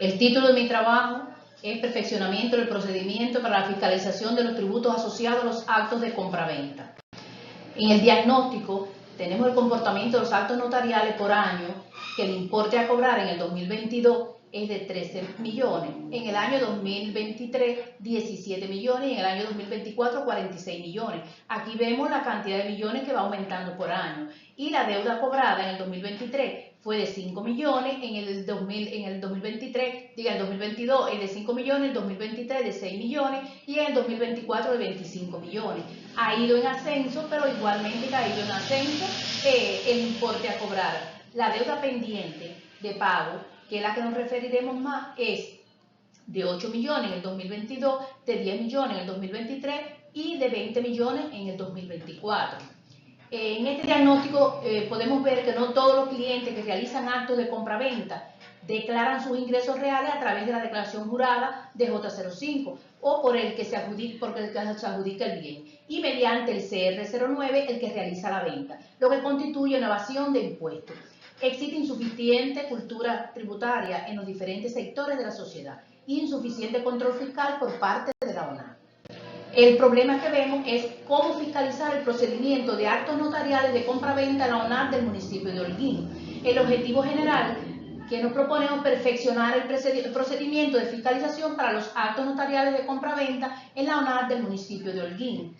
El título de mi trabajo es Perfeccionamiento del procedimiento para la fiscalización de los tributos asociados a los actos de compraventa. En el diagnóstico tenemos el comportamiento de los actos notariales por año, que el importe a cobrar en el 2022 es de 13 millones, en el año 2023 17 millones y en el año 2024 46 millones. Aquí vemos la cantidad de millones que va aumentando por año. Y la deuda cobrada en el 2023 fue de 5 millones, en el 2022 es de 5 millones, en el 2023 de 6 millones y en el 2024 de 25 millones. Ha ido en ascenso, pero igualmente ha ido en ascenso el importe a cobrar. La deuda pendiente de pago, que es la que nos referiremos más, es de 8 millones en el 2022, de 10 millones en el 2023 y de 20 millones en el 2024. En este diagnóstico podemos ver que no todos los clientes que realizan actos de compraventa declaran sus ingresos reales a través de la declaración jurada de J05 o por el que se adjudica el bien, y mediante el CR09 el que realiza la venta, lo que constituye una evasión de impuestos. Existe insuficiente cultura tributaria en los diferentes sectores de la sociedad y insuficiente control fiscal por parte de la ONAR. El problema que vemos es cómo fiscalizar el procedimiento de actos notariales de compraventa en la ONAR del municipio de Holguín. El objetivo general que nos proponemos es perfeccionar el procedimiento de fiscalización para los actos notariales de compraventa en la ONAR del municipio de Holguín.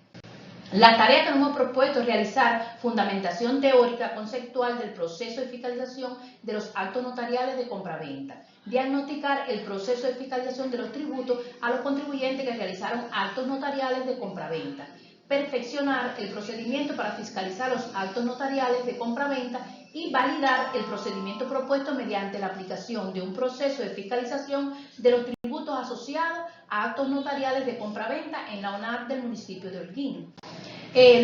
La tarea que nos hemos propuesto es realizar fundamentación teórica conceptual del proceso de fiscalización de los actos notariales de compraventa, diagnosticar el proceso de fiscalización de los tributos a los contribuyentes que realizaron actos notariales de compraventa, perfeccionar el procedimiento para fiscalizar los actos notariales de compraventa y validar el procedimiento propuesto mediante la aplicación de un proceso de fiscalización de los tributos asociados a actos notariales de compraventa en la ONAR del municipio de Holguín.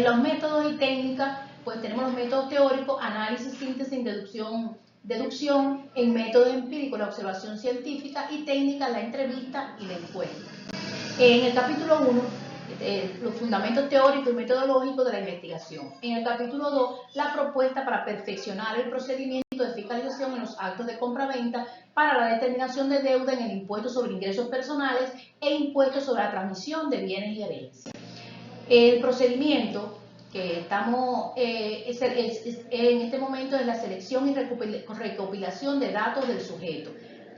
Los métodos y técnicas, pues tenemos los métodos teóricos, análisis, síntesis, deducción, en método empírico, la observación científica, y técnica, la entrevista y la encuesta. En el capítulo 1, los fundamentos teóricos y metodológicos de la investigación. En el capítulo 2, la propuesta para perfeccionar el procedimiento de fiscalización en los actos de compraventa para la determinación de deuda en el impuesto sobre ingresos personales e impuesto sobre la transmisión de bienes y herencias. El procedimiento que estamos en este momento es la selección y recopilación de datos del sujeto.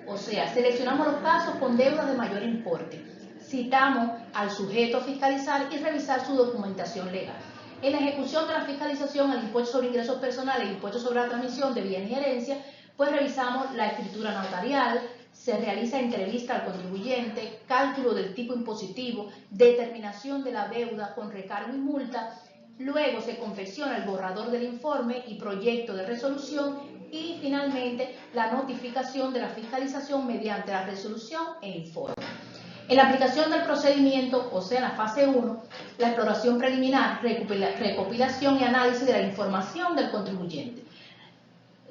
O sea, seleccionamos los casos con deudas de mayor importe. Citamos al sujeto a fiscalizar y revisar su documentación legal. En la ejecución de la fiscalización al impuesto sobre ingresos personales e impuesto sobre la transmisión de bienes y herencias, pues revisamos la escritura notarial, se realiza entrevista al contribuyente, cálculo del tipo impositivo, determinación de la deuda con recargo y multa, luego se confecciona el borrador del informe y proyecto de resolución y finalmente la notificación de la fiscalización mediante la resolución e informe. En la aplicación del procedimiento, o sea, en la fase 1, la exploración preliminar, recopilación y análisis de la información del contribuyente.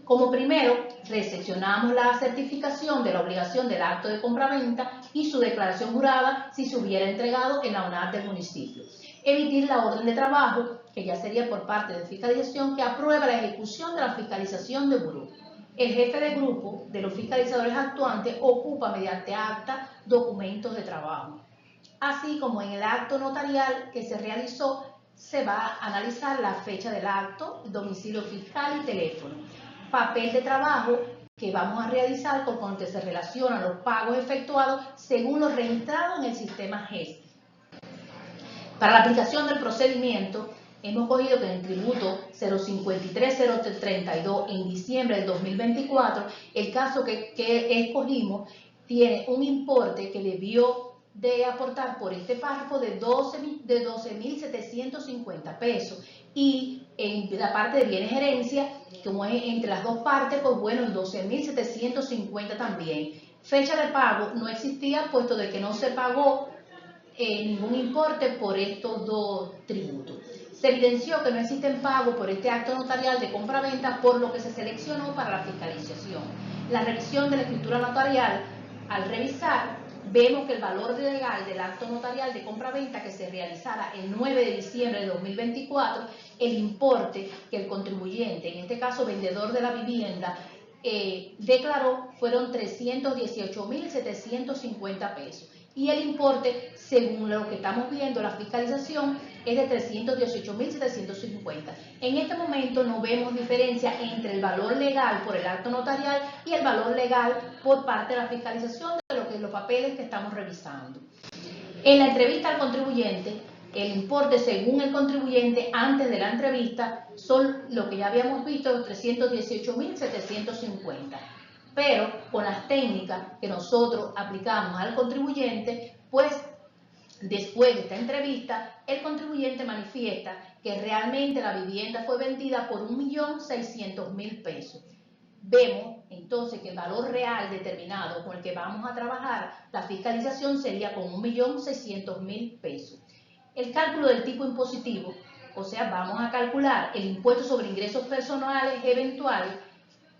Como primero, recepcionamos la certificación de la obligación del acto de compraventa y su declaración jurada si se hubiera entregado en la ONAR del municipio. Emitir la orden de trabajo, que ya sería por parte de fiscalización, que aprueba la ejecución de la fiscalización de buró. El jefe de grupo de los fiscalizadores actuantes ocupa mediante acta documentos de trabajo. Así como en el acto notarial que se realizó, se va a analizar la fecha del acto, domicilio fiscal y teléfono. Papel de trabajo que vamos a realizar con que se relacionan los pagos efectuados según los registrados en el sistema GES. Para la aplicación del procedimiento, hemos cogido que en el tributo 053-032 en diciembre del 2024, el caso que escogimos tiene un importe que debió de aportar por este párrafo de 12.750 pesos, y en la parte de bienes herencia, como es entre las dos partes, pues bueno, 12.750 también. Fecha de pago no existía, puesto de que no se pagó ningún importe por estos dos tributos. Se evidenció que no existen pagos por este acto notarial de compraventa, por lo que se seleccionó para la fiscalización. La revisión de la escritura notarial, al revisar, vemos que el valor legal del acto notarial de compraventa que se realizara el 9 de diciembre de 2024, el importe que el contribuyente, en este caso vendedor de la vivienda, declaró fueron 318.750 pesos. Y el importe, según lo que estamos viendo, la fiscalización es de 318.750. En este momento no vemos diferencia entre el valor legal por el acto notarial y el valor legal por parte de la fiscalización de los papeles que estamos revisando. En la entrevista al contribuyente, el importe según el contribuyente antes de la entrevista son lo que ya habíamos visto, los 318.750. Pero con las técnicas que nosotros aplicamos al contribuyente, pues después de esta entrevista, el contribuyente manifiesta que realmente la vivienda fue vendida por 1.600.000 pesos. Vemos entonces que el valor real determinado con el que vamos a trabajar la fiscalización sería con 1.600.000 pesos. El cálculo del tipo impositivo, o sea, vamos a calcular el impuesto sobre ingresos personales eventuales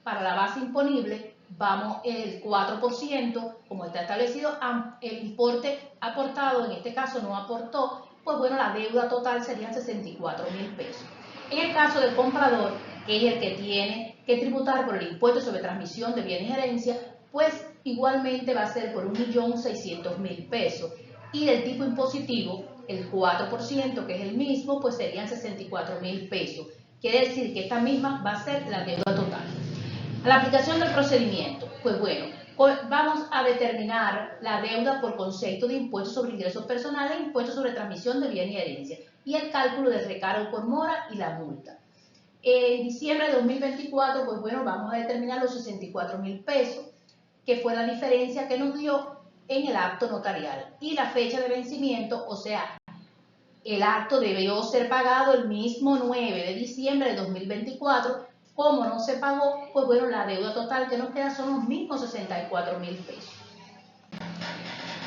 para la base imponible, vamos el 4%, como está establecido, el importe aportado, en este caso no aportó, pues bueno, la deuda total serían 64.000 pesos. En el caso del comprador, que es el que tiene que tributar por el impuesto sobre transmisión de bienes y herencia, pues igualmente va a ser por 1.600.000 pesos. Y del tipo impositivo, el 4%, que es el mismo, pues serían 64.000 pesos. Quiere decir que esta misma va a ser la deuda total. A la aplicación del procedimiento, pues bueno, vamos a determinar la deuda por concepto de impuestos sobre ingresos personales e impuestos sobre transmisión de bienes y herencia y el cálculo del recargo por mora y la multa. En diciembre de 2024, pues bueno, vamos a determinar los 64.000 pesos, que fue la diferencia que nos dio en el acto notarial. Y la fecha de vencimiento, o sea, el acto debió ser pagado el mismo 9 de diciembre de 2024. Como no se pagó, pues bueno, la deuda total que nos queda son los mismos 64.000 pesos.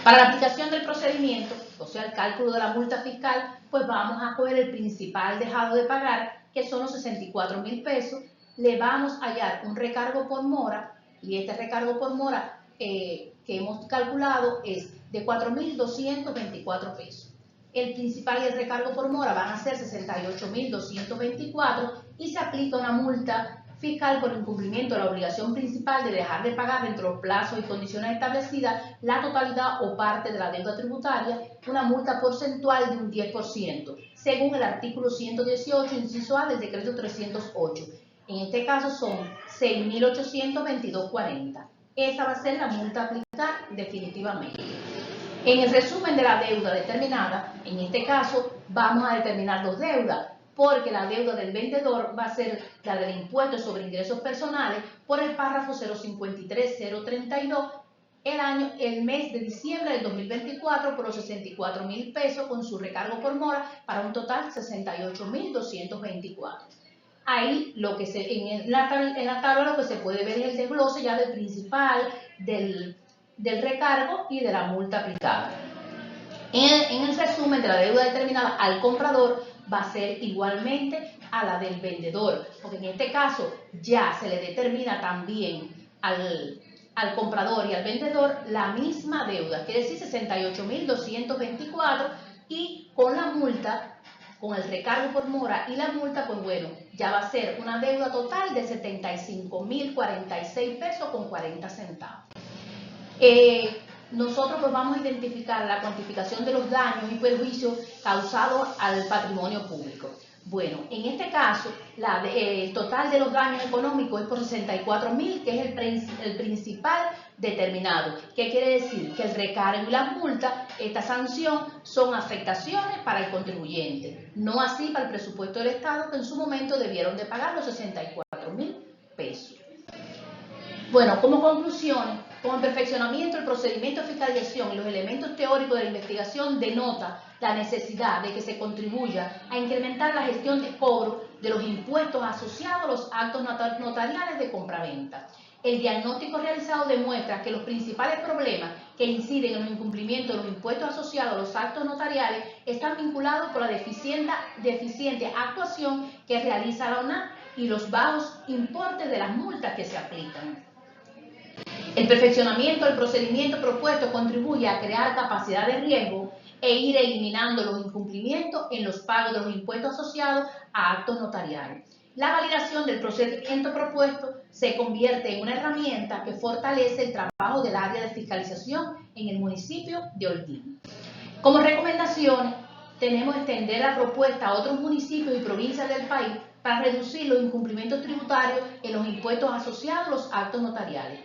Para la aplicación del procedimiento, o sea, el cálculo de la multa fiscal, pues vamos a coger el principal dejado de pagar, que son los 64.000 pesos, le vamos a hallar un recargo por mora, y este recargo por mora que hemos calculado es de 4.224 pesos. El principal y el recargo por mora van a ser 68.224 y se aplica una multa fiscal por incumplimiento de la obligación principal de dejar de pagar dentro de los plazos y condiciones establecidas la totalidad o parte de la deuda tributaria, una multa porcentual de un 10%, según el artículo 118, inciso A del decreto 308. En este caso son 6.822.40. Esa va a ser la multa a aplicar definitivamente. En el resumen de la deuda determinada, en este caso vamos a determinar dos deudas, porque la deuda del vendedor va a ser la del impuesto sobre ingresos personales por el párrafo 053.032 el mes de diciembre del 2024 por los 64.000 pesos con su recargo por mora para un total de 68.224. Ahí lo que en la tabla lo que se puede ver es el desglose ya del principal, del recargo y de la multa aplicada. En el resumen de la deuda determinada al comprador va a ser igualmente a la del vendedor, porque en este caso ya se le determina también al comprador y al vendedor la misma deuda, quiere decir 68.224 y con la multa, con el recargo por mora y la multa, pues bueno, ya va a ser una deuda total de 75.046 pesos con 40 centavos. Nosotros pues vamos a identificar la cuantificación de los daños y perjuicios causados al patrimonio público. Bueno, en este caso, el total de los daños económicos es por 64.000, que es el principal determinado. ¿Qué quiere decir? Que el recargo y la multa, esta sanción, son afectaciones para el contribuyente, no así para el presupuesto del Estado, que en su momento debieron de pagar los 64.000 pesos. Bueno, como conclusiones, con el perfeccionamiento del procedimiento de fiscalización y los elementos teóricos de la investigación denota la necesidad de que se contribuya a incrementar la gestión de cobro de los impuestos asociados a los actos notariales de compraventa. El diagnóstico realizado demuestra que los principales problemas que inciden en los incumplimientos de los impuestos asociados a los actos notariales están vinculados con la deficiente actuación que realiza la ONAC y los bajos importes de las multas que se aplican. El perfeccionamiento del procedimiento propuesto contribuye a crear capacidad de riesgo e ir eliminando los incumplimientos en los pagos de los impuestos asociados a actos notariales. La validación del procedimiento propuesto se convierte en una herramienta que fortalece el trabajo del área de fiscalización en el municipio de Holguín. Como recomendaciones, tenemos extender la propuesta a otros municipios y provincias del país para reducir los incumplimientos tributarios en los impuestos asociados a los actos notariales.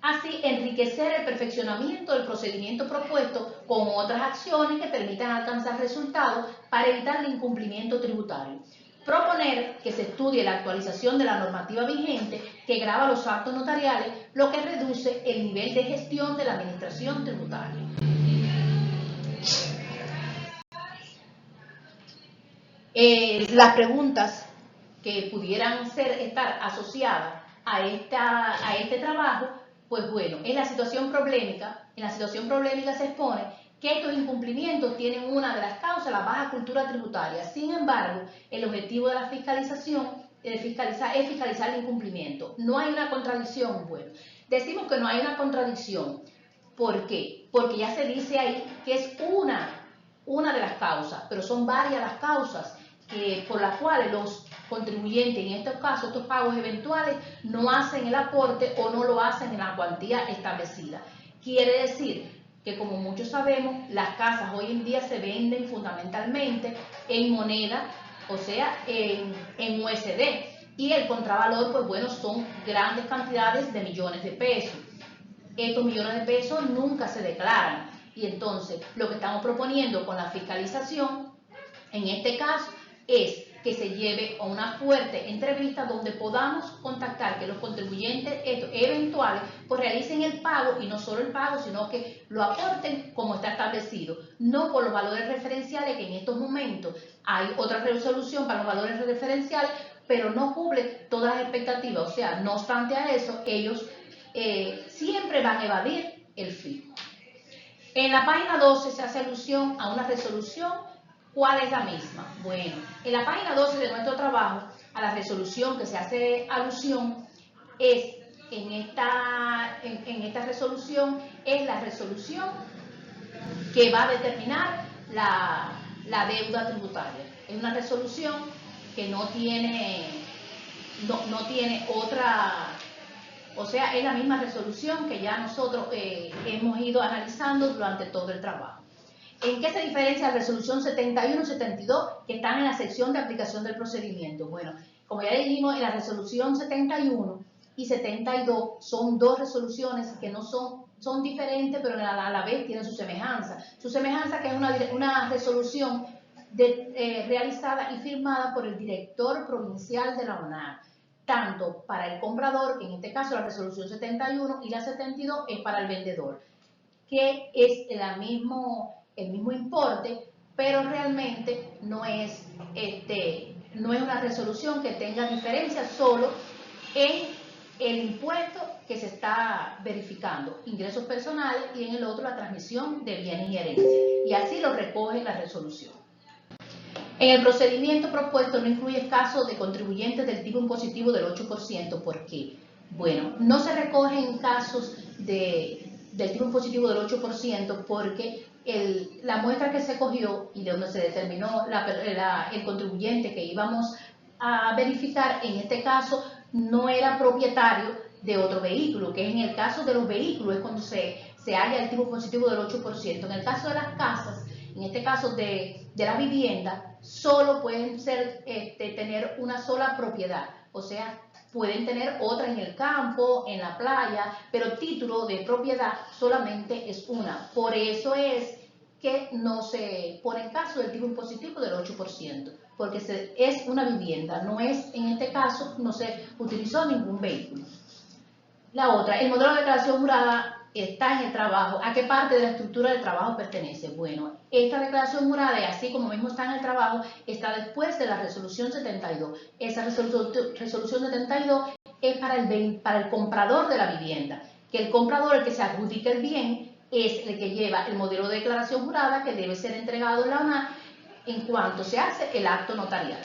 Así, enriquecer el perfeccionamiento del procedimiento propuesto con otras acciones que permitan alcanzar resultados para evitar el incumplimiento tributario. Proponer que se estudie la actualización de la normativa vigente que grava los actos notariales, lo que reduce el nivel de gestión de la administración tributaria. Las preguntas que pudieran estar asociadas a este trabajo, pues bueno, en la situación problemática se expone que estos incumplimientos tienen una de las causas, la baja cultura tributaria. Sin embargo, el objetivo de la fiscalización es fiscalizar el incumplimiento. No hay una contradicción. Bueno, decimos que no hay una contradicción. ¿Por qué? Porque ya se dice ahí que es una de las causas, pero son varias las causas por las cuales los contribuyentes, en estos casos, estos pagos eventuales, no hacen el aporte o no lo hacen en la cuantía establecida. Quiere decir que, como muchos sabemos, las casas hoy en día se venden fundamentalmente en moneda, o sea, en USD, y el contravalor, pues bueno, son grandes cantidades de millones de pesos. Estos millones de pesos nunca se declaran, y entonces lo que estamos proponiendo con la fiscalización, en este caso, es que se lleve a una fuerte entrevista donde podamos contactar que los contribuyentes eventuales pues realicen el pago, y no solo el pago, sino que lo aporten como está establecido, no por los valores referenciales, que en estos momentos hay otra resolución para los valores referenciales, pero no cubre todas las expectativas. O sea, no obstante a eso, ellos siempre van a evadir el fisco. En la página 12 se hace alusión a una resolución. ¿Cuál es la misma? Bueno, en la página 12 de nuestro trabajo, a la resolución que se hace alusión es, en esta resolución, es la resolución que va a determinar la deuda tributaria. Es una resolución que no tiene otra, o sea, es la misma resolución que ya nosotros hemos ido analizando durante todo el trabajo. ¿En qué se diferencia la resolución 71 y 72 que están en la sección de aplicación del procedimiento? Bueno, como ya dijimos, en la resolución 71 y 72 son dos resoluciones que no son diferentes, pero a la vez tienen su semejanza. Su semejanza, que es una resolución realizada y firmada por el director provincial de la ONAR, tanto para el comprador, que en este caso la resolución 71, y la 72 es para el vendedor, que es el mismo importe, pero realmente no es una resolución que tenga diferencia, solo en el impuesto que se está verificando, ingresos personales, y en el otro la transmisión de bienes y herencia, y así lo recoge la resolución. En el procedimiento propuesto no incluye casos de contribuyentes del tipo impositivo del 8%. ¿Por qué? Bueno, no se recogen casos del tipo impositivo del 8% porque la muestra que se cogió y de donde se determinó el contribuyente que íbamos a verificar, en este caso no era propietario de otro vehículo, que en el caso de los vehículos es cuando se halla el tipo impositivo del 8%. En el caso de las casas, en este caso de la vivienda, solo pueden tener una sola propiedad, o sea, pueden tener otra en el campo, en la playa, pero título de propiedad solamente es una. Por eso es que no se pone en caso del tipo impositivo del 8%, porque es una vivienda, no es, en este caso, no se utilizó ningún vehículo. La otra, el modelo de declaración jurada está en el trabajo. ¿A qué parte de la estructura del trabajo pertenece? Bueno, esta declaración jurada, y así como mismo está en el trabajo, está después de la resolución 72. Esa resolución 72 es para el comprador de la vivienda, que el comprador, el que se adjudica el bien, es el que lleva el modelo de declaración jurada que debe ser entregado en la ONAR en cuanto se hace el acto notarial.